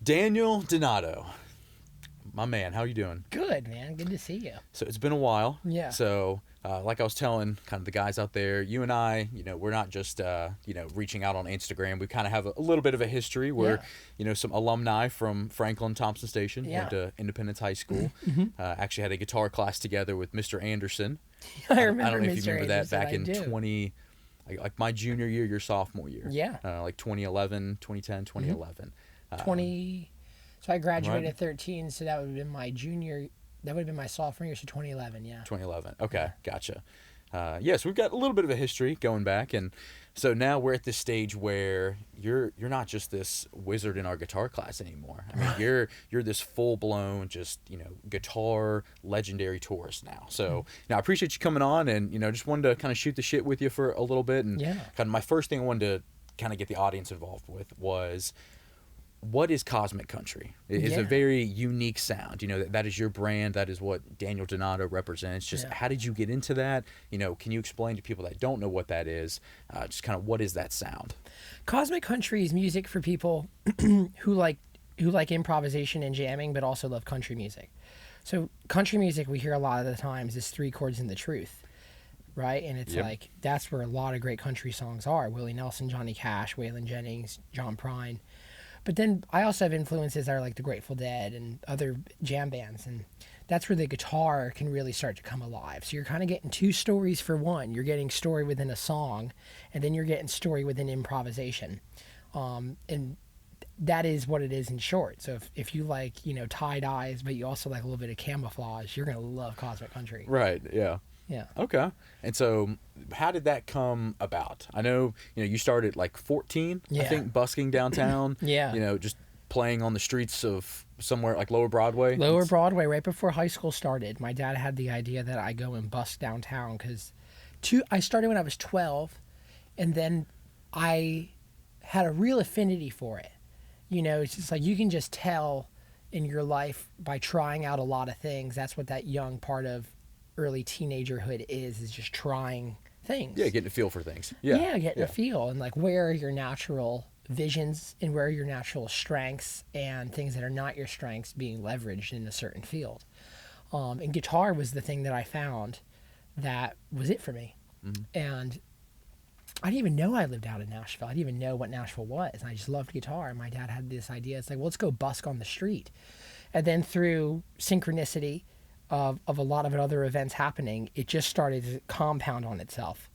Daniel Donato, my man, how you doing? Good, man. Good to see you. So it's been a while. Yeah. So like I was telling kind of the guys out there, you and I, we're not just, reaching out on Instagram. We kind of have a little bit of a history. We're, some alumni from Franklin Thompson Station. Yeah. Went to Independence High School. Actually had a guitar class together with Mr. Anderson. I remember I don't know if Mr. you remember that Anderson, back I in do. 20, like my junior year, your sophomore year. Yeah. Like 2011, 2010, 2011. 20. So I graduated right. at 13, so that would have been my junior. That would have been my sophomore year, so 2011, yeah. 2011. Okay, gotcha. Yes, we've got a little bit of a history going back, and so now we're at this stage where you're not just this wizard in our guitar class anymore. I mean, you're this full blown just guitar legendary tourist now. So I appreciate you coming on, and just wanted to kind of shoot the shit with you for a little bit, and kind of my first thing I wanted to kind of get the audience involved with was, what is cosmic country? It is a very unique sound. That is your brand. That is what Daniel Donato represents. Just how did you get into that? Can you explain to people that don't know what that is, just kind of what is that sound? Cosmic country is music for people who like improvisation and jamming, but also love country music. So country music, we hear a lot of the times, is 3 chords in the truth, right? And it's like, that's where a lot of great country songs are. Willie Nelson, Johnny Cash, Waylon Jennings, John Prine. But then I also have influences that are like the Grateful Dead and other jam bands, and that's where the guitar can really start to come alive. So you're kind of getting 2 stories for one. You're getting story within a song, and then you're getting story within improvisation. And that is what it is in short. So if you like, tie-dyes, but you also like a little bit of camouflage, you're going to love Cosmic Country. Right, yeah. Yeah. Okay. And so how did that come about? I know, you started like 14, I think, busking downtown. Just playing on the streets of somewhere like Lower Broadway. Lower Broadway, right before high school started. My dad had the idea that I go and busk downtown because I started when I was 12, and then I had a real affinity for it. It's just like you can just tell in your life by trying out a lot of things. That's what that young part of early teenagerhood is just trying things. Yeah, getting a feel for things. Getting a feel, and like where are your natural visions and where are your natural strengths, and things that are not your strengths being leveraged in a certain field. And guitar was the thing that I found that was it for me. And I didn't even know I lived out in Nashville. I didn't even know what Nashville was. I just loved guitar, and my dad had this idea. It's like, well, let's go busk on the street. And then through synchronicity of a lot of other events happening, it just started to compound on itself.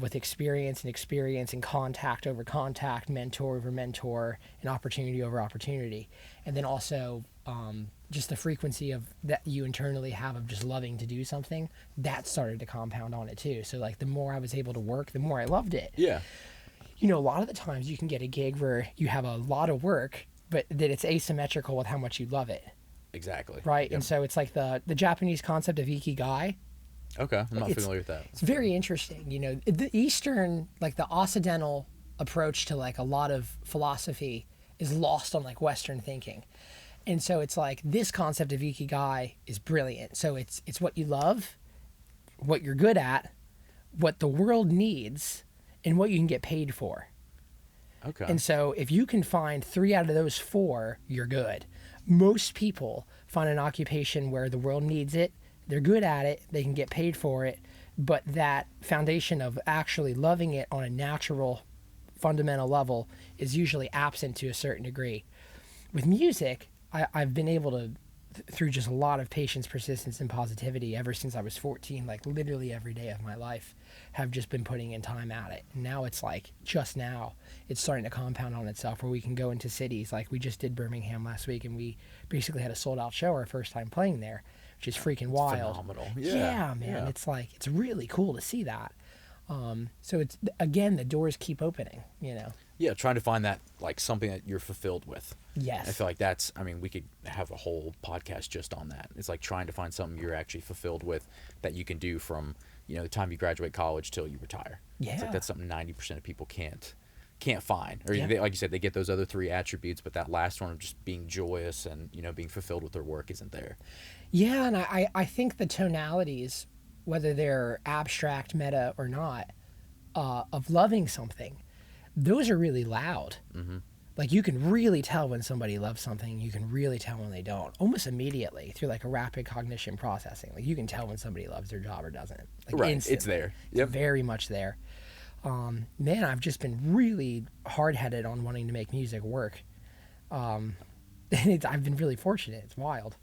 With experience and contact over contact, mentor over mentor, and opportunity over opportunity. And then also just the frequency of that you internally have of just loving to do something, that started to compound on it too. So like the more I was able to work, the more I loved it. Yeah. A lot of the times you can get a gig where you have a lot of work, but that it's asymmetrical with how much you love it. Exactly. Right. Yep. And so it's like the Japanese concept of ikigai. Okay. I'm not familiar with that. It's very interesting. The Eastern, like the Occidental approach to like a lot of philosophy is lost on like Western thinking. And so it's like this concept of ikigai is brilliant. So it's what you love, what you're good at, what the world needs, and what you can get paid for. Okay. And so if you can find 3 out of those 4, you're good. Most people find an occupation where the world needs it, they're good at it, they can get paid for it, but that foundation of actually loving it on a natural, fundamental level is usually absent to a certain degree. With music, I've been able to, through just a lot of patience, persistence, and positivity ever since I was 14, like literally every day of my life, have just been putting in time at it. And now it's like, just now, it's starting to compound on itself where we can go into cities. Like we just did Birmingham last week, and we basically had a sold-out show our first time playing there, which is freaking wild. Phenomenal. Yeah, man. Yeah. It's like, it's really cool to see that. So it's, again, the doors keep opening, Yeah, trying to find that, like, something that you're fulfilled with. Yes. I feel like that's, we could have a whole podcast just on that. It's like trying to find something you're actually fulfilled with that you can do from, the time you graduate college till you retire. Yeah. It's like that's something 90% of people can't find. Or they, like you said, they get those other 3 attributes, but that last one of just being joyous and, being fulfilled with their work isn't there. Yeah, and I think the tonalities, whether they're abstract, meta, or not, of loving something, those are really loud. Like you can really tell when somebody loves something. You can really tell when they don't, almost immediately through like a rapid cognition processing. Like you can tell when somebody loves their job or doesn't. Like Right. instantly. It's there. It's Yep. very much there. Man, I've just been really hard-headed on wanting to make music work. I've been really fortunate. It's wild.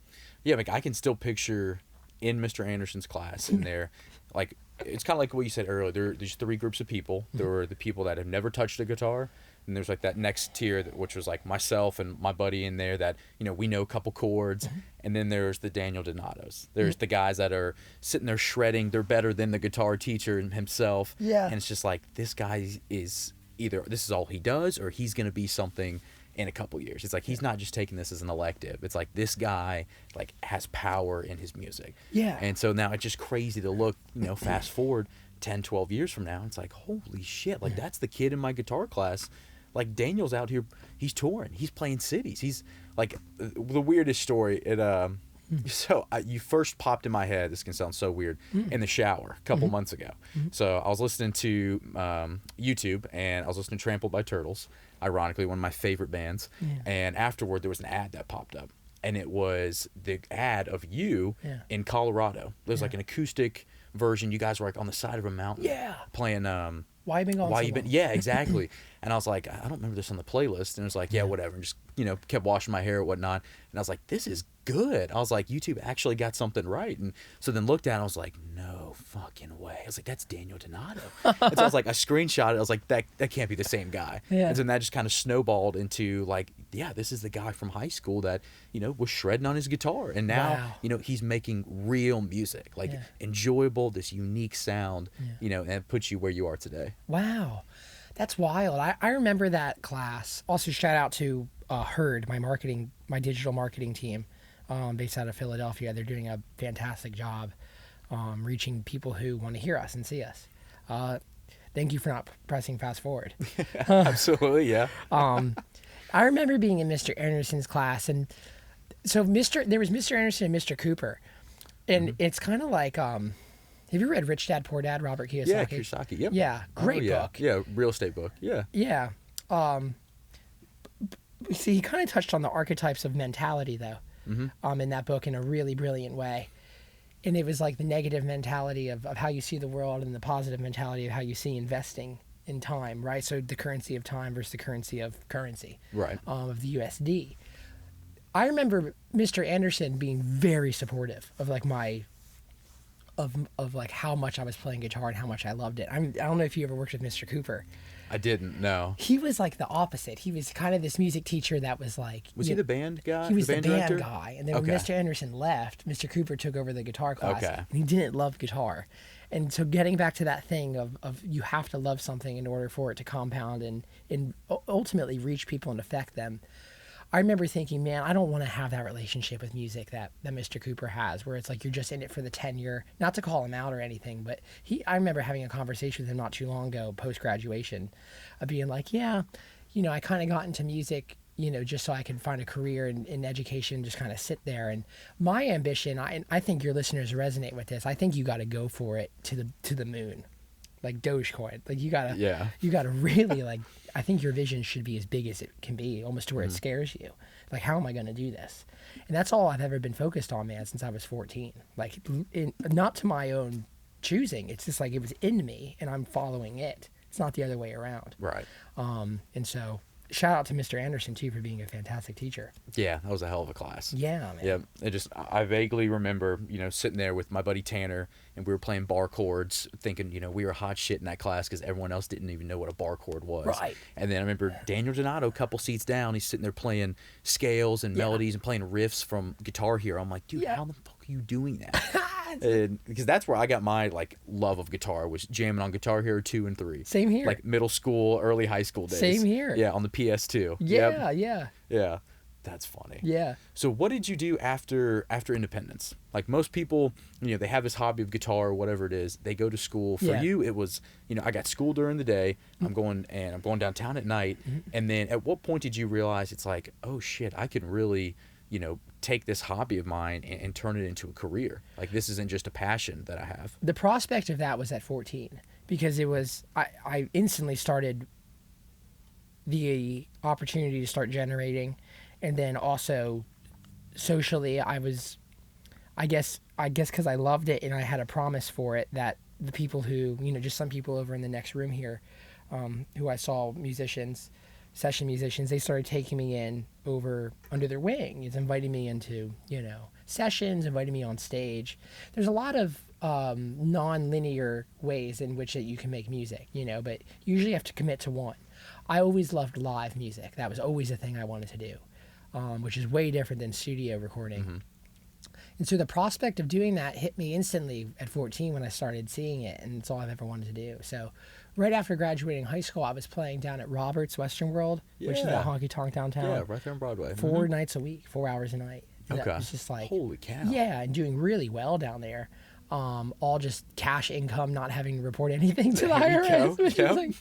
Yeah, like I can still picture in Mr. Anderson's class in there, like it's kind of like what you said earlier. There's three groups of people. There were the people that have never touched a guitar, and there's like that next tier, which was like myself and my buddy in there that we know a couple chords, and then there's the Daniel Donatos. There's the guys that are sitting there shredding. They're better than the guitar teacher himself. Yeah. And it's just like this guy is either this is all he does or he's gonna be something in a couple years. It's like he's not just taking this as an elective. It's like this guy like has power in his music. Yeah. And so now it's just crazy to look, fast forward 10, 12 years from now. It's like, holy shit, like that's the kid in my guitar class. Like Daniel's out here, he's touring, he's playing cities. He's like the weirdest story. You first popped in my head, this can sound so weird, in the shower a couple months ago. So I was listening to YouTube, and I was listening to Trampled by Turtles, ironically one of my favorite bands. And afterward there was an ad that popped up, and it was the ad of you in Colorado. There's like an acoustic version. You guys were like on the side of a mountain playing Why you been gone Why so You Been? long? Yeah, exactly. And I was like, I don't remember this on the playlist. And it was like, yeah, whatever. And just, kept washing my hair and whatnot. And I was like, this is good. I was like, YouTube actually got something right. And so then looked at it, and I was like, no fucking way. I was like, that's Daniel Donato. And so I was like, I screenshot it. I was like, that can't be the same guy. Yeah. And then that just kind of snowballed into like, yeah, this is the guy from high school that, was shredding on his guitar. And now, he's making real music, like enjoyable, this unique sound, and it puts you where you are today. Wow. That's wild. I remember that class. Also, shout out to Herd, my digital marketing team, based out of Philadelphia. They're doing a fantastic job reaching people who want to hear us and see us. Thank you for not pressing fast forward. Absolutely, yeah. I remember being in Mr. Anderson's class, and so there was Mr. Anderson and Mr. Cooper, and it's kind of like have you read Rich Dad Poor Dad, Robert Kiyosaki? Yeah, Kiyosaki. Yep. Yeah, great book. Yeah, real estate book. Yeah. Yeah. See, he kind of touched on the archetypes of mentality, though, in that book in a really brilliant way. And it was like the negative mentality of how you see the world and the positive mentality of how you see investing in time, right? So the currency of time versus the currency of currency, Right. Of the USD. I remember Mr. Anderson being very supportive of like of like how much I was playing guitar and how much I loved it. I don't know if you ever worked with Mr. Cooper. I didn't know. He was like the opposite. He was kind of this music teacher that was like... Was he the band guy? He was the band director? guy. And then when Mr. Anderson left, Mr. Cooper took over the guitar class. Okay. And he didn't love guitar. And so getting back to that thing of you have to love something in order for it to compound and ultimately reach people and affect them. I remember thinking, man, I don't want to have that relationship with music that Mr. Cooper has, where it's like you're just in it for the tenure. Not to call him out or anything, but I remember having a conversation with him not too long ago, post-graduation, of being like, yeah, I kind of got into music, just so I could find a career in education, just kind of sit there. And my ambition, I think your listeners resonate with this. I think you got to go for it to the moon, like Dogecoin. Like you gotta really like. I think your vision should be as big as it can be, almost to where it scares you. Like, how am I going to do this? And that's all I've ever been focused on, man, since I was 14. Like, not to my own choosing. It's just like it was in me, and I'm following it. It's not the other way around. Right. And so, shout out to Mr. Anderson, too, for being a fantastic teacher. Yeah, that was a hell of a class. Yeah, man. Yeah, I vaguely remember, sitting there with my buddy Tanner, and we were playing bar chords, thinking, we were hot shit in that class because everyone else didn't even know what a bar chord was. Right. And then I remember Daniel Donato, a couple seats down, he's sitting there playing scales and melodies and playing riffs from Guitar Hero. I'm like, dude, how the fuck are you doing that? And because that's where I got my like love of guitar, was jamming on Guitar Hero 2 and 3. Same here. Like middle school, early high school days. Same here. Yeah, on the PS2. Yeah, Yep. Yeah. That's funny. Yeah. So what did you do after independence? Like most people, they have this hobby of guitar or whatever it is. They go to school. For you, it was, I got school during the day. I'm going downtown at night. And then at what point did you realize it's like, oh shit, I can really, take this hobby of mine and turn it into a career? Like this isn't just a passion that I have. The prospect of that was at 14, because it was, I instantly started the opportunity to start generating, and then also socially, I guess because I loved it and I had a promise for it, that the people who, just some people over in the next room here, who I saw session musicians, they started taking me in over under their wing. It's inviting me into, sessions, inviting me on stage. There's a lot of non-linear ways in which that you can make music, but you usually have to commit to one. I always loved live music. That was always a thing I wanted to do, which is way different than studio recording. Mm-hmm. And so the prospect of doing that hit me instantly at 14 when I started seeing it, and it's all I've ever wanted to do. So right after graduating high school, I was playing down at Robert's Western World, which is that honky tonk downtown. Yeah, right there on Broadway. 4 nights a week, 4 hours a night. And Okay. That was just like, holy cow. yeah, and doing really well down there. All just cash income, not having to report anything to the IRS, which is like,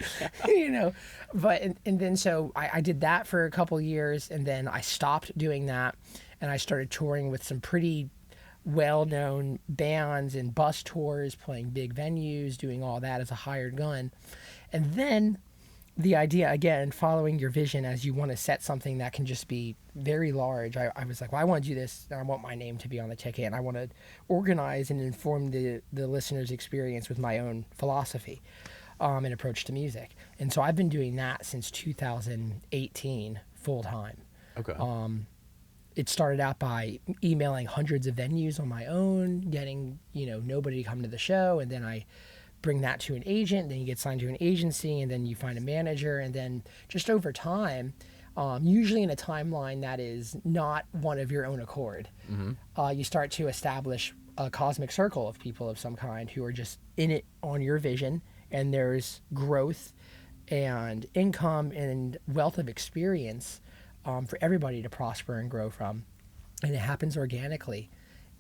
But and then so I did that for a couple years, and then I stopped doing that, and I started touring with some pretty well-known bands and bus tours, playing big venues, doing all that as a hired gun. And then the idea, again, following your vision as you want to set something that can just be very large. I was like, well, I want to do this, and I want my name to be on the ticket, and I want to organize and inform the listener's experience with my own philosophy and approach to music. And so I've been doing that since 2018 full-time. Okay. It started out by emailing hundreds of venues on my own, getting, nobody to come to the show, and then I bring that to an agent, then you get signed to an agency, and then you find a manager, and then just over time, usually in a timeline that is not one of your own accord, you start to establish a cosmic circle of people of some kind who are just in it on your vision, and there's growth and income and wealth of experience for everybody to prosper and grow from, and it happens organically.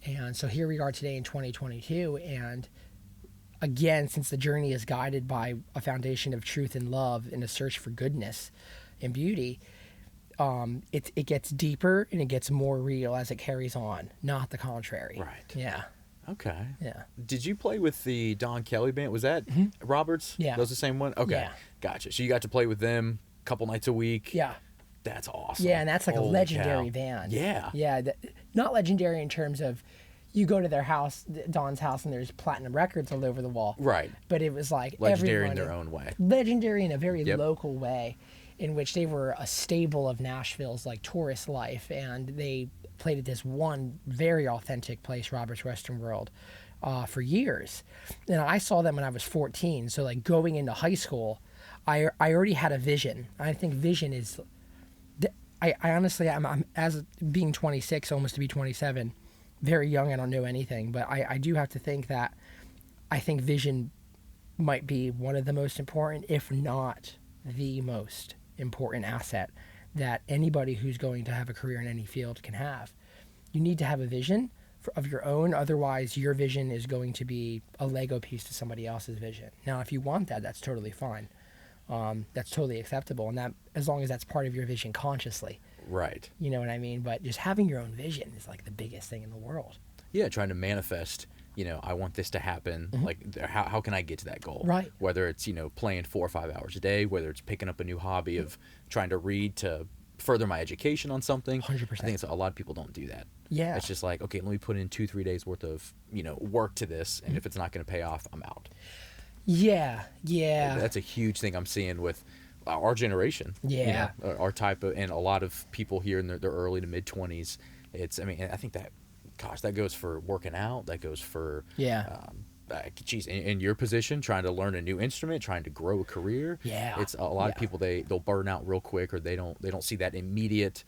And so here we are today in 2022, and again, since the journey is guided by a foundation of truth and love and a search for goodness and beauty, it gets deeper and it gets more real as it carries on, not the contrary. Right. Yeah. Okay. Yeah. Did you play with the Don Kelly band? Was that Roberts? Yeah. That was the same one? Okay. Yeah. Gotcha. So you got to play with them a couple nights a week? Yeah. That's awesome. Yeah, and that's like Holy a legendary cow. band. Yeah. Yeah. Not legendary in terms of you go to their house, Don's house, and there's platinum records all over the wall. Right. But it was like Legendary in everyone, their own way. Legendary in a very local way, in which they were a staple of Nashville's like tourist life, and they played at this one very authentic place, Robert's Western World, for years. And I saw them when I was 14. So like going into high school, I already had a vision. I think vision is. I honestly, I'm as being 26, almost to be 27, very young. I don't know anything, but I do have to think that I think vision might be one of the most important, if not the most important asset that anybody who's going to have a career in any field can have. You need to have a vision of your own. Otherwise, your vision is going to be a Lego piece to somebody else's vision. Now, if you want that, that's totally fine. That's totally acceptable, and that as long as that's part of your vision consciously. Right. You know what I mean? But just having your own vision is like the biggest thing in the world. Yeah, trying to manifest, I want this to happen. Like, how can I get to that goal? Right. Whether it's, playing 4 or 5 hours a day, whether it's picking up a new hobby of trying to read to further my education on something. 100%. I think a lot of people don't do that. Yeah. It's just like, okay, let me put in 2-3 days worth of, work to this, and if it's not going to pay off, I'm out. Yeah. That's a huge thing I'm seeing with our generation. Yeah. Our type of, and a lot of people here in their early to mid 20s. I think that, gosh, that goes for working out. That goes for, in your position, trying to learn a new instrument, trying to grow a career. Yeah. It's a lot of people, they'll burn out real quick, or they don't see that immediate,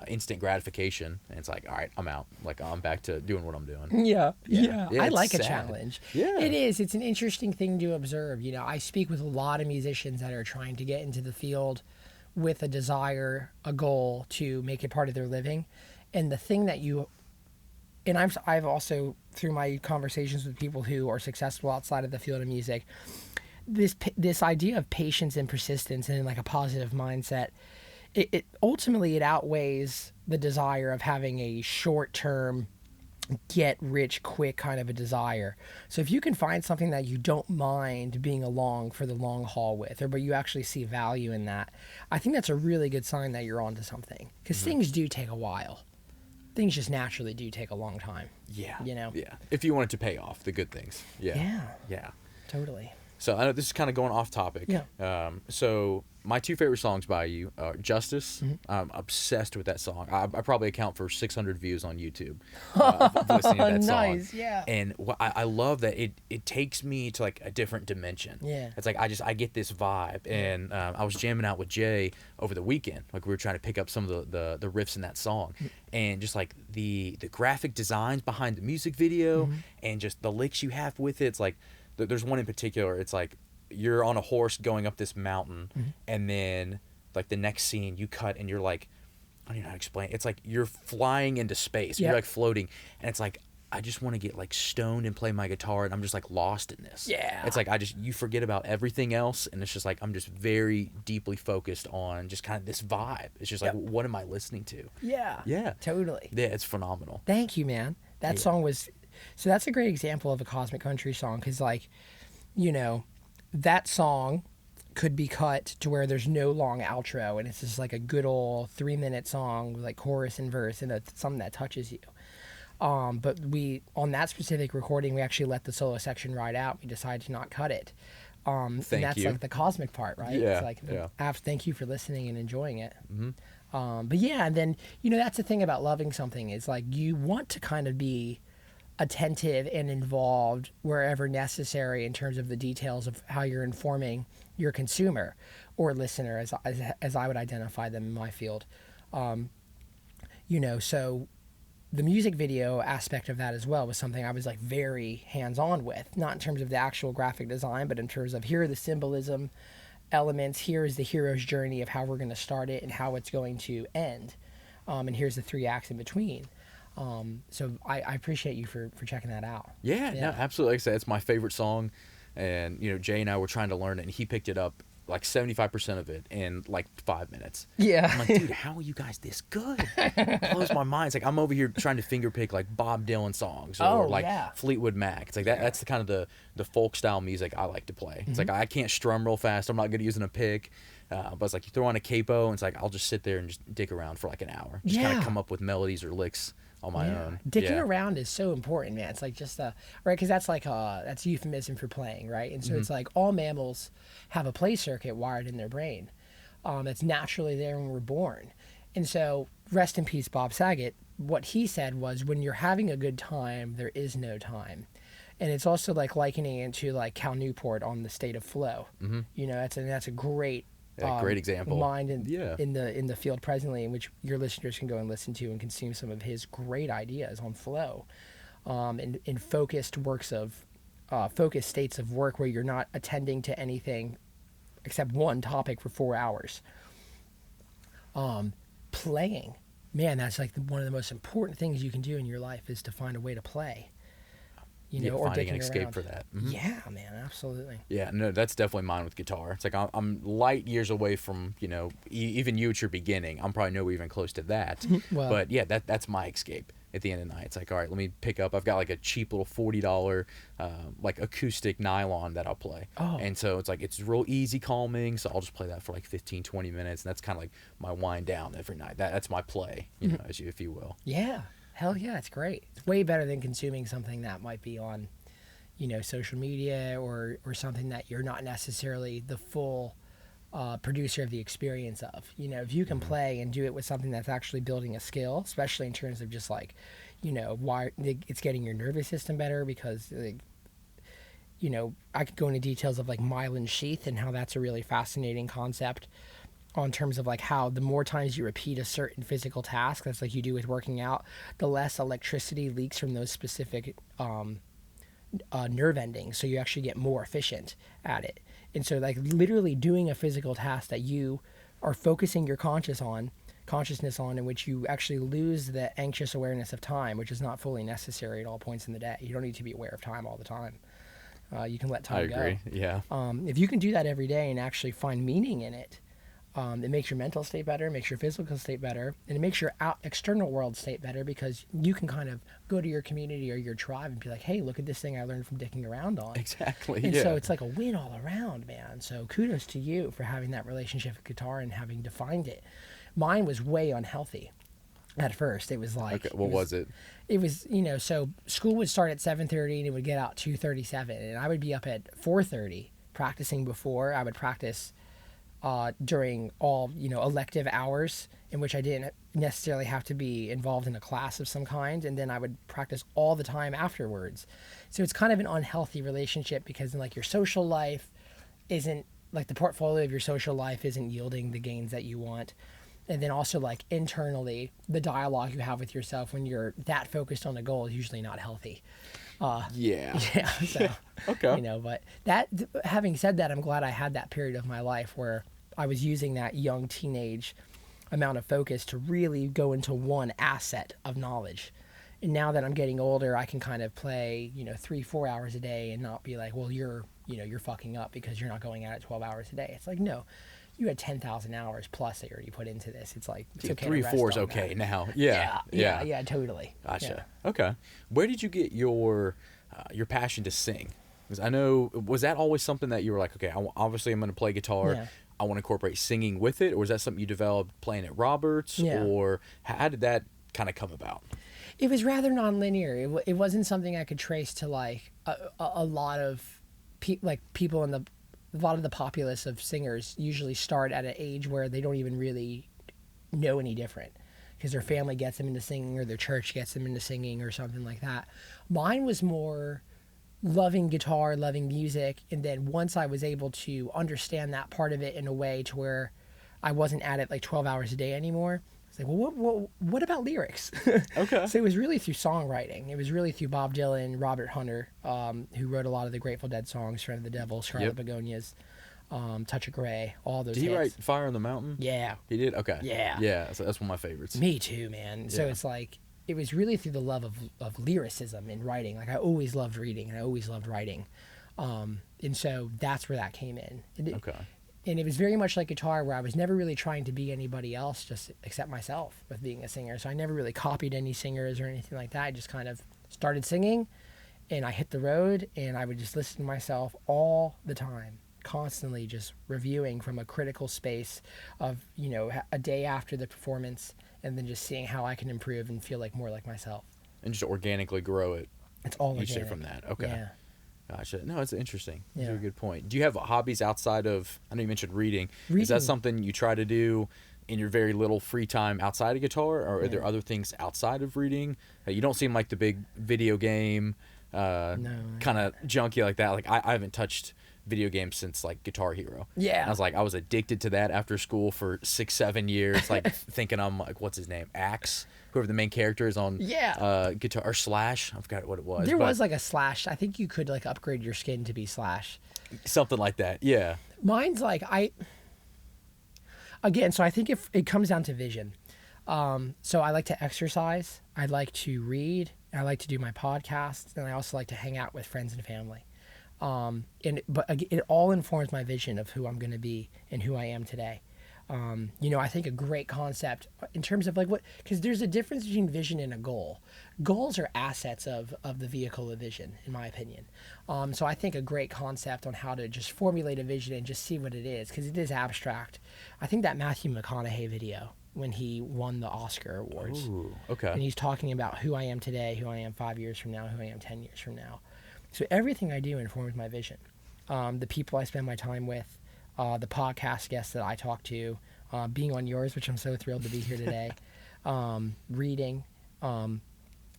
instant gratification. And it's like, all right, I'm out. Like, I'm back to doing what I'm doing. Yeah. I it's like a sad. challenge. Yeah. It is. It's an interesting thing to observe. I speak with a lot of musicians that are trying to get into the field with a desire, a goal to make it part of their living. And the thing that I've also, through my conversations with people who are successful outside of the field of music, this idea of patience and persistence and like a positive mindset, it ultimately it outweighs the desire of having a short-term get rich quick kind of a desire. So if you can find something that you don't mind being along for the long haul with, or but you actually see value in that, I think that's a really good sign that you're onto something. Because things do take a while. Things just naturally do take a long time. Yeah. You know? Yeah. If you want it to pay off, the good things. Yeah. Yeah. Yeah. Totally. So I know this is kind of going off topic. Yeah. So my two favorite songs by you are Justice. I'm obsessed with that song. I probably account for 600 views on YouTube listening to that Nice, song. yeah. And I love that it takes me to like a different dimension. Yeah. It's like I get this vibe. And I was jamming out with Jay over the weekend. Like we were trying to pick up some of the riffs in that song. And just like the graphic designs behind the music video and just the licks you have with it. It's like there's one in particular. It's like you're on a horse going up this mountain, and then like the next scene you cut and you're like, I don't even know how to explain it. It's like you're flying into space. Yeah. You're like floating, and it's like I just want to get like stoned and play my guitar, and I'm just like lost in this. Yeah. It's like you forget about everything else, and it's just like I'm just very deeply focused on just kind of this vibe. It's just like, what am I listening to? Yeah. Yeah. Totally. Yeah, it's phenomenal. Thank you, man. That song was, so that's a great example of a cosmic country song, because like, you know, that song could be cut to where there's no long outro and it's just like a good old 3-minute song with like chorus and verse and something that touches you. But we, on that specific recording, we actually let the solo section ride out. We decided to not cut it. And that's you. like the cosmic part, right? Yeah, It's like, thank you for listening and enjoying it. Mm-hmm. But yeah, and then, you know, that's the thing about loving something is like you want to kind of be attentive and involved wherever necessary in terms of the details of how you're informing your consumer or listener, as I would identify them in my field. You know, so the music video aspect of that as well was something I was like very hands-on with, not in terms of the actual graphic design, but in terms of here are the symbolism elements, here is the hero's journey of how we're going to start it and how it's going to end, and here's the 3 acts in between. So I appreciate you for checking that out. Yeah, no, absolutely. Like I said, it's my favorite song, and you know, Jay and I were trying to learn it, and he picked it up like 75% of it in like 5 minutes. Yeah. I'm like, dude, how are you guys this good? It blows my mind. It's like I'm over here trying to finger pick like Bob Dylan songs or Fleetwood Mac. It's like that's the kind of the folk style music I like to play. It's like I can't strum real fast. I'm not good at using a pick. But it's like you throw on a capo, and it's like I'll just sit there and just dig around for like an hour. Just kind of come up with melodies or licks on my own. Dicking around is so important, man. It's like just right, because that's like that's euphemism for playing, right? And so it's like all mammals have a play circuit wired in their brain that's naturally there when we're born. And so rest in peace, Bob Saget. What he said was, when you're having a good time, there is no time. And it's also like likening it to like Cal Newport on The State of Flow. You know, that's a great great example. Mind in the field presently, in which your listeners can go and listen to and consume some of his great ideas on flow, in focused works of focused states of work where you're not attending to anything except one topic for 4 hours. Playing, man, that's like one of the most important things you can do in your life is to find a way to play. You know, or finding an dicking escape around. for that. Yeah, man, absolutely. Yeah, no, that's definitely mine with guitar. It's like I'm light years away from, you know, even you at your beginning. I'm probably nowhere even close to that. Well, but yeah, that's my escape at the end of the night. It's like, all right, let me pick up. I've got like a cheap little $40 like acoustic nylon that I'll play. Oh. And so it's like it's real easy calming. So I'll just play that for like 15, 20 minutes. And that's kind of like my wind down every night. That's my play, you know, if you will. Yeah. Hell yeah, it's great. It's way better than consuming something that might be on, you know, social media or something that you're not necessarily the full producer of the experience of. You know, if you can play and do it with something that's actually building a skill, especially in terms of just like, you know, why it's getting your nervous system better, because like, you know, I could go into details of like myelin sheath and how that's a really fascinating concept on terms of like how the more times you repeat a certain physical task, that's like you do with working out, the less electricity leaks from those specific nerve endings, so you actually get more efficient at it. And so like literally doing a physical task that you are focusing your consciousness on, in which you actually lose the anxious awareness of time, which is not fully necessary at all points in the day. You don't need to be aware of time all the time. You can let time go. I agree. Yeah. If you can do that every day and actually find meaning in it, It makes your mental state better, it makes your physical state better, and it makes your external world state better because you can kind of go to your community or your tribe and be like, hey, look at this thing I learned from dicking around on. Exactly. And yeah. so it's like a win all around, man. So kudos to you for having that relationship with guitar and having defined it. Mine was way unhealthy at first. It was like, Okay. What was it? It was, so school would start at 7:30 and it would get out 2:37, and I would be up at 4:30 practicing before. I would practice during all elective hours in which I didn't necessarily have to be involved in a class of some kind, and then I would practice all the time afterwards. So it's kind of an unhealthy relationship because like your social life isn't like the portfolio of your social life isn't yielding the gains that you want. And then also like internally, the dialogue you have with yourself when you're that focused on a goal is usually not healthy. Yeah. Yeah. So, Okay. but having said that, I'm glad I had that period of my life where I was using that young teenage amount of focus to really go into one asset of knowledge. And now that I'm getting older, I can kind of play, 3-4 hours a day and not be like, well, you're fucking up because you're not going at it 12 hours a day. It's like, no, you had 10,000 hours plus that you already put into this. It's like, it's okay. 3-4 is okay that. now. Yeah. Yeah, totally. Gotcha. Yeah. Okay. Where did you get your passion to sing? Because I know, was that always something that you were like, okay, obviously I'm going to play guitar. Yeah. I want to incorporate singing with it, or was that something you developed playing at Roberts, Yeah. or how did that kind of come about? It was rather nonlinear. It wasn't something I could trace to like a lot of people in the a lot of the populace of singers usually start at an age where they don't even really know any different because their family gets them into singing or their church gets them into singing or something like that. Mine was more loving guitar, loving music, and then once I was able to understand that part of it in a way to where I wasn't at it like 12 hours a day anymore, it's like, well, what about lyrics? Okay. So it was really through songwriting. It was really through Bob Dylan, Robert Hunter, who wrote a lot of the Grateful Dead songs, Friend of the Devil, Charlotte Begonias, Touch of Grey, all those Did he hits. write Fire on the Mountain? Yeah. He did? Okay. Yeah. Yeah, so that's one of my favorites. Me too, man. So Yeah. it's like, it was really through the love of lyricism in writing. Like I always loved reading and I always loved writing. And so that's where that came in. Okay. And it was very much like guitar where I was never really trying to be anybody else just except myself with being a singer. So I never really copied any singers or anything like that. I just kind of started singing and I hit the road and I would just listen to myself all the time, constantly just reviewing from a critical space of, a day after the performance and then just seeing how I can improve and feel like more like myself. And just organically grow it It's all each day organic. from that. Okay. Yeah. Gotcha. No, it's interesting. That's Yeah. a good point. Do you have hobbies outside of, I know you mentioned reading. Is Reading. that something you try to do in your very little free time outside of guitar, or are there Yeah. other things outside of reading? You don't seem like the big video game kind of junkie like that. Like I haven't touched video games since like Guitar Hero. Yeah. And I was addicted to that after school for 6-7 years, like thinking I'm like, what's his name? Axe, whoever the main character is on guitar, or Slash. I forgot what it was. There but was like a Slash. I think you could like upgrade your skin to be Slash. something like that. Yeah. Mine's like so I think if it comes down to vision. So I like to exercise, I like to read, I like to do my podcasts, and I also like to hang out with friends and family. But it all informs my vision of who I'm going to be and who I am today. I think a great concept in terms of because there's a difference between vision and a goal. Goals are assets of the vehicle of vision, in my opinion. So I think a great concept on how to just formulate a vision and just see what it is, because it is abstract. I think that Matthew McConaughey video when he won the Oscar awards. Ooh, okay. And he's talking about who I am today, who I am 5 years from now, who I am 10 years from now. So everything I do informs my vision. The people I spend my time with, the podcast guests that I talk to, being on yours, which I'm so thrilled to be here today, reading,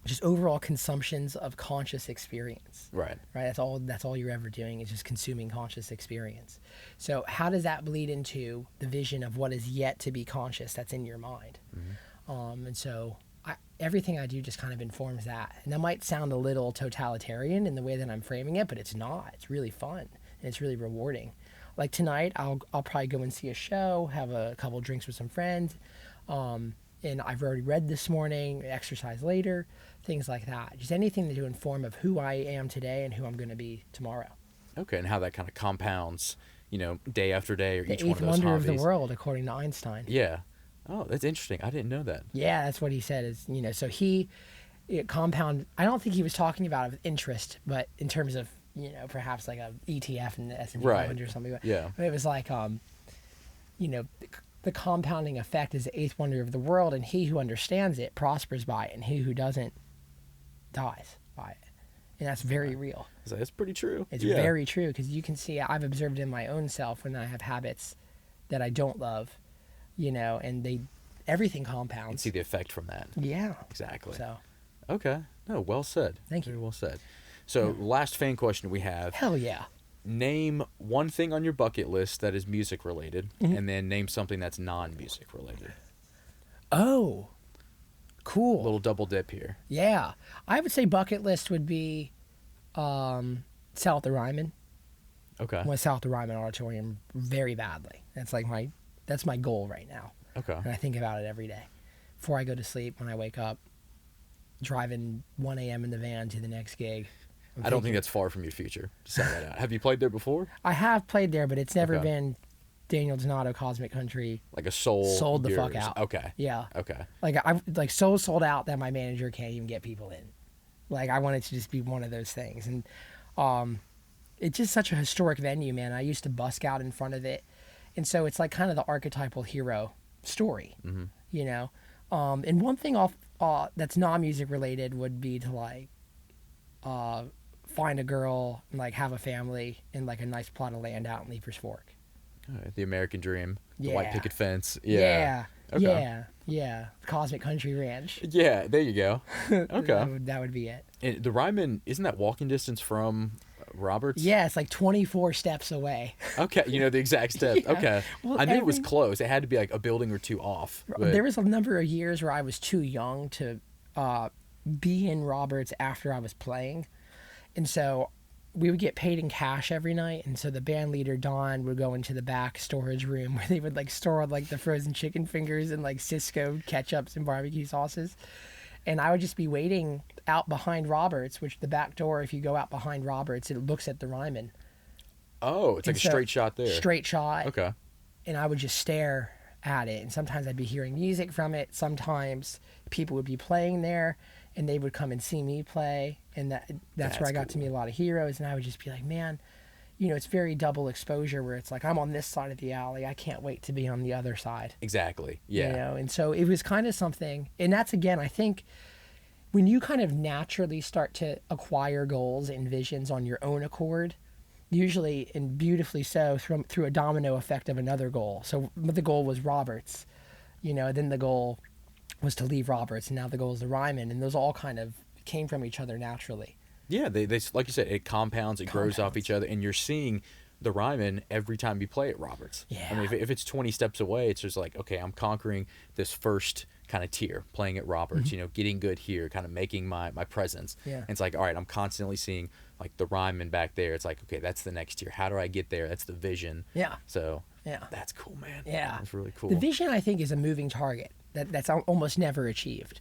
just overall consumptions of conscious experience. Right. Right. That's all you're ever doing is just consuming conscious experience. So how does that bleed into the vision of what is yet to be conscious that's in your mind? Mm-hmm. And so everything I do just kind of informs that. And that might sound a little totalitarian in the way that I'm framing it, but it's not. It's really fun and it's really rewarding. Like tonight, I'll probably go and see a show, have a couple drinks with some friends, and I've already read this morning, exercise later, things like that. Just anything to inform of who I am today and who I'm going to be tomorrow. Okay, and how that kind of compounds, day after day, or The each one of eighth those wonder hobbies. of the world, according to Einstein. Yeah. Oh, that's interesting. I didn't know that. Yeah, that's what he said. Is so compound. I don't think he was talking about it with interest, but in terms of perhaps like a ETF in the S&P Right. 500 or something. But Yeah. it was like the compounding effect is the eighth wonder of the world, and he who understands it prospers by it, and he who doesn't dies by it. And that's very real. That's pretty true. It's Yeah. very true, because you can see, I've observed in my own self when I have habits that I don't love, and everything You can compounds. see the effect from that. Yeah. Exactly. So, Okay. No, well said. Thank you. Very well said. So, last fan question we have. hell yeah. Name one thing on your bucket list that is music related, Mm-hmm. and then name something that's non-music related. Oh, cool. A little double dip here. Yeah. I would say bucket list would be sell at the Ryman. Okay. I want to sell at the Ryman Auditorium very badly. That's my goal right now. Okay. And I think about it every day. Before I go to sleep, when I wake up, driving 1 a.m. in the van to the next gig. I don't think that's far from your future. To sell that out. Have you played there before? I have played there, but it's never Okay. been Daniel Donato Cosmic Country. Like a soul. Sold the fuck yours. out. Okay. Yeah. Okay. Like so sold out that my manager can't even get people in. Like I want it to just be one of those things. And it's just such a historic venue, man. I used to busk out in front of it. And so it's like kind of the archetypal hero story, Mhm. And one thing that's non-music related would be to like find a girl and like have a family and like a nice plot of land out in Leaper's Fork. All right. The American dream. The white Yeah. picket fence. Yeah. Okay. Yeah. Cosmic Country Ranch. Yeah. There you go. Okay. That would be it. And the Ryman, isn't that walking distance from Roberts? Yeah, it's like 24 steps away. Okay. You know the exact step. Yeah. Okay. Well, I knew it was close. It had to be like a building or two off. But There was a number of years where I was too young to be in Roberts after I was playing. And so we would get paid in cash every night. And so the band leader, Don, would go into the back storage room where they would like store like the frozen chicken fingers and like Cisco ketchups and barbecue sauces. And I would just be waiting out behind Roberts, which the back door, if you go out behind Roberts, it looks at the Ryman. Oh, it's like And a so- straight shot there. Straight shot. Okay. And I would just stare at it. And sometimes I'd be hearing music from it. Sometimes people would be playing there and they would come and see me play. And that's where I got to meet a lot of heroes. And I would just be like, man, it's very double exposure where it's like, I'm on this side of the alley. I can't wait to be on the other side. Exactly. Yeah. And so it was kind of something. And that's, again, I think when you kind of naturally start to acquire goals and visions on your own accord, usually and beautifully so through a domino effect of another goal. So the goal was Roberts, then the goal was to leave Roberts, and now the goal is the Ryman, and those all kind of came from each other naturally. Yeah, they like you said, it compounds, it grows off each other, and you're seeing the Ryman every time you play at Roberts. Yeah. I mean, if it's 20 steps away, it's just like, okay, I'm conquering this first kind of tier, playing at Roberts, getting good here, kind of making my presence. Yeah. And it's like, all right, I'm constantly seeing like the Ryman back there. It's like, okay, that's the next tier. How do I get there? That's the vision. Yeah. So Yeah. that's cool, man. Yeah. That's really cool. The vision, I think, is a moving target that's almost never achieved,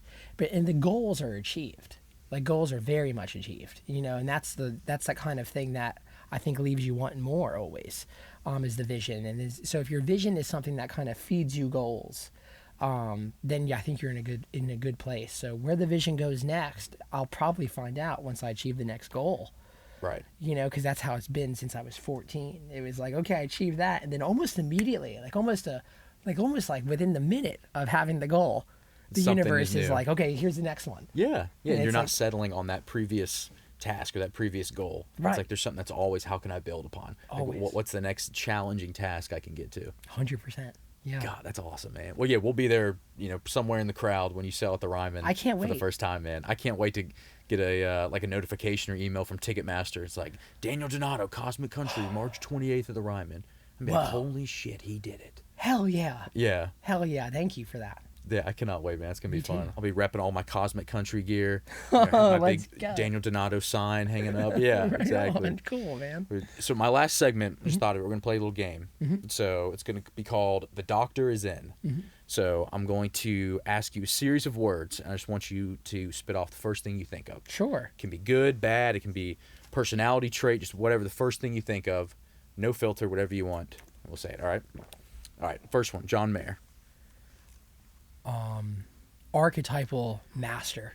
and the goals are achieved. Like goals are very much achieved, and that's the kind of thing that I think leaves you wanting more always, is the vision. And so if your vision is something that kind of feeds you goals, then I think you're in a good place. So where the vision goes next, I'll probably find out once I achieve the next goal. Right. Because that's how it's been since I was 14. It was like, okay, I achieved that, and then almost immediately, almost within the minute of having the goal, the Something universe is new. like, okay, here's the next one. Yeah. Yeah. And You're it's not like- settling on that previous task or that previous goal. Right. It's like there's something that's always, how can I build upon? Like, Always. what's the next challenging task I can get to? 100%. Yeah. God, that's awesome, man. Well, yeah, we'll be there, somewhere in the crowd when you sell at the Ryman. I can't for the wait. first time, man. I can't wait to get a notification or email from Ticketmaster. It's like Daniel Donato, Cosmic Country, March 28th at the Ryman. I'm like, Whoa. holy shit, he did it. Hell yeah. Yeah. Hell yeah. Thank you for that. Yeah, I cannot wait, man. It's gonna be Me too. fun. I'll be repping all my Cosmic Country gear. My Let's big go. Daniel Donato sign hanging up. Yeah, Right exactly. on. Cool, man. So my last segment, Mm-hmm. just thought of it, we're gonna play a little game. So it's gonna be called "The Doctor Is In." Mm-hmm. So I'm going to ask you a series of words, and I just want you to spit off the first thing you think of. Sure. It can be good, bad. It can be personality trait, just whatever the first thing you think of. No filter, whatever you want. We'll say it. All right. All right. First one, John Mayer. Archetypal master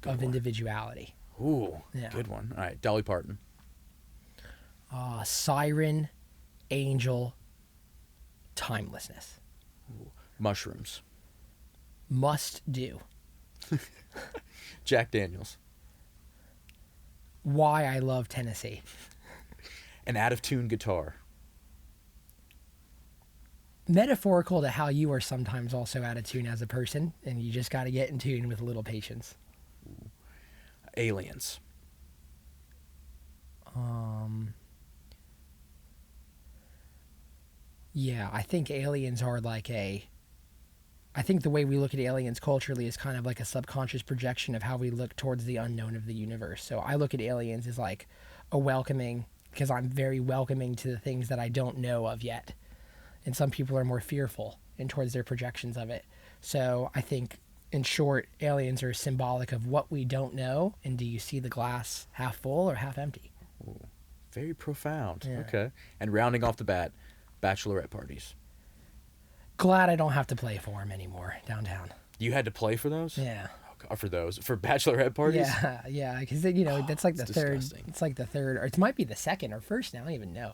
Good of one. individuality. Ooh, Yeah. good one. All right. Dolly Parton. Siren, angel, timelessness. Mushrooms. Must do. Jack Daniels. Why I love Tennessee. An out-of-tune guitar. Metaphorical to how you are sometimes also out of tune as a person, and you just got to get in tune with a little patience. Aliens. Yeah, I think aliens are like I think the way we look at aliens culturally is kind of like a subconscious projection of how we look towards the unknown of the universe. So I look at aliens as like a welcoming, because I'm very welcoming to the things that I don't know of yet. And some people are more fearful and towards their projections of it. So I think, in short, aliens are symbolic of what we don't know, and do you see the glass half full or half empty? Ooh, very profound. Yeah. Okay. And rounding off the bat, bachelorette parties. Glad I don't have to play for them anymore downtown. You had to play for those? Yeah. Oh, God, for those? For bachelorette parties? Yeah, because that's like the It's third. disgusting. It's like the third, or it might be the second or first now. I don't even know.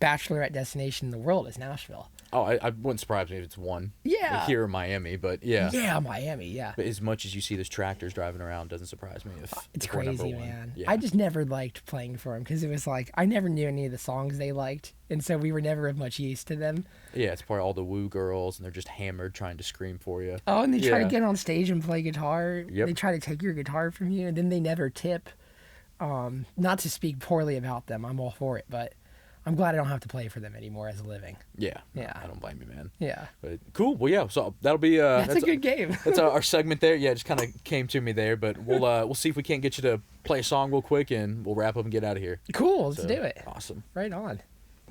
Bachelorette destination in the world is Nashville. Oh, I wouldn't surprise me if it's one. Yeah. Like here in Miami, but yeah. Yeah, Miami. Yeah, But as much as you see those tractors driving around, doesn't surprise me if it's if we're number crazy, one. man. Yeah. I just never liked playing for them because it was like I never knew any of the songs they liked, and so we were never of much use to them. Yeah, it's probably all the woo girls, and they're just hammered trying to scream for you. Oh, and they try to Yeah. get on stage and play guitar. Yep. They try to take your guitar from you, and then they never tip. Not to speak poorly about them, I'm all for it, but I'm glad I don't have to play for them anymore as a living. Yeah. Yeah. I don't blame you, man. Yeah. But cool. Well, yeah. So that'll be That's a good game. That's our segment there. Yeah, it just kind of came to me there, but we'll see if we can't get you to play a song real quick, and we'll wrap up and get out of here. Cool, let's So, do it. Awesome. Right on.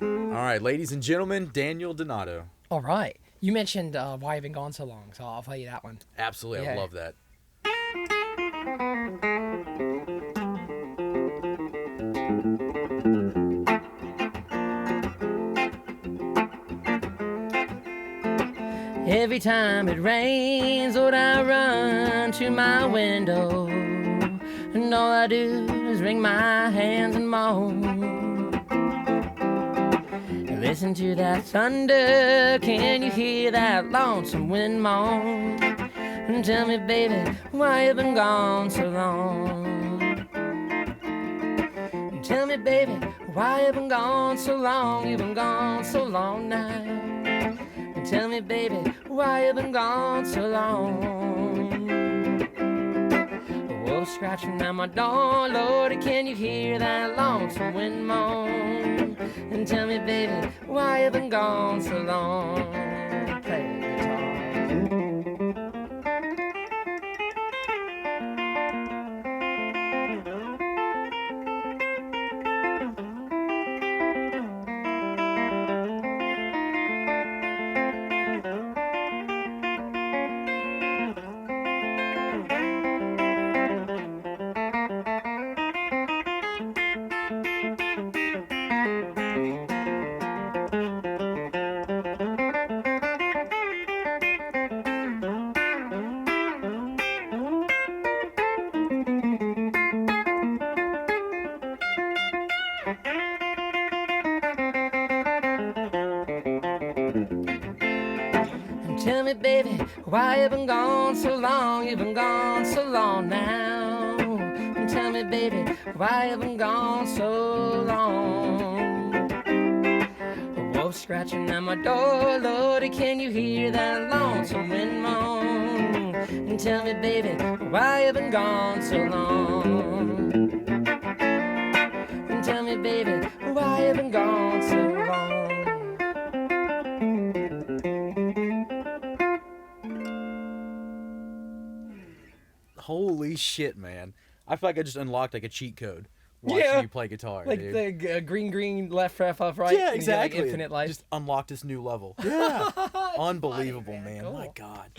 All right, ladies and gentlemen, Daniel Donato. All right. You mentioned Why I've Been Gone So Long, so I'll play you that one. Absolutely, I Yeah. love that. Every time it rains, Lord, I run to my window, and all I do is wring my hands and moan. Listen to that thunder, can you hear that lonesome wind moan? And tell me, baby, why you been gone so long? Tell me, baby, why you been gone so long? You've been gone so long now. Tell me, baby, why you been gone so long? A wolf scratching at my door, Lord, can you hear that lonesome wind moan? And tell me, baby, why you been gone so long? Play the guitar. Tell me, baby, why you been gone so long? You've been gone so long now. And tell me, baby, why you been gone so long? A wolf scratching at my door, Lordy, can you hear that lonesome wind moan? And tell me, baby, why you been gone so long? And tell me, baby, why you been gone so long? Holy shit, man! I feel like I just unlocked like a cheat code watching Yeah. you play guitar, Like dude. the green, left, right, right. Yeah, and you get, like, exactly. infinite life. Just unlocked this new level. Yeah, unbelievable, man. man. Cool. My God.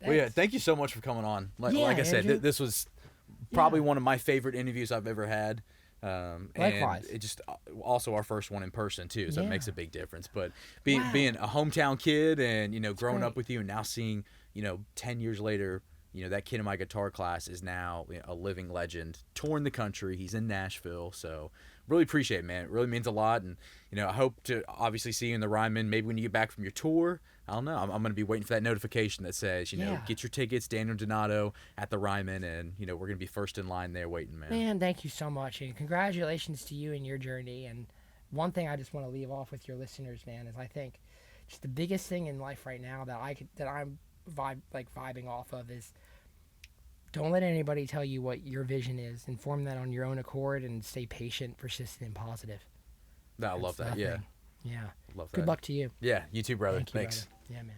Well, yeah, thank you so much for coming on. Like Yeah, I said, Andrew. this was probably one of my favorite interviews I've ever had. Likewise. And it just also our first one in person too, so it makes Yeah. a big difference. But being Wow. being a hometown kid and growing up great. with you and now seeing 10 years later, that kid in my guitar class is now a living legend, touring the country. He's in Nashville, so really appreciate it, man. It really means a lot, and I hope to obviously see you in the Ryman. Maybe when you get back from your tour, I don't know. I'm going to be waiting for that notification that says, Yeah. get your tickets, Daniel Donato at the Ryman, and we're going to be first in line there waiting, man. Man, thank you so much, and congratulations to you and your journey. And one thing I just want to leave off with your listeners, man, is I think just the biggest thing in life right now that I'm vibing off of is don't let anybody tell you what your vision is, and form that on your own accord, and stay patient, persistent, and positive. I love that. Nothing. Yeah, Yeah. love that. Good luck to you. Yeah, you too, brother. Thank you, Thanks. brother. Yeah, man.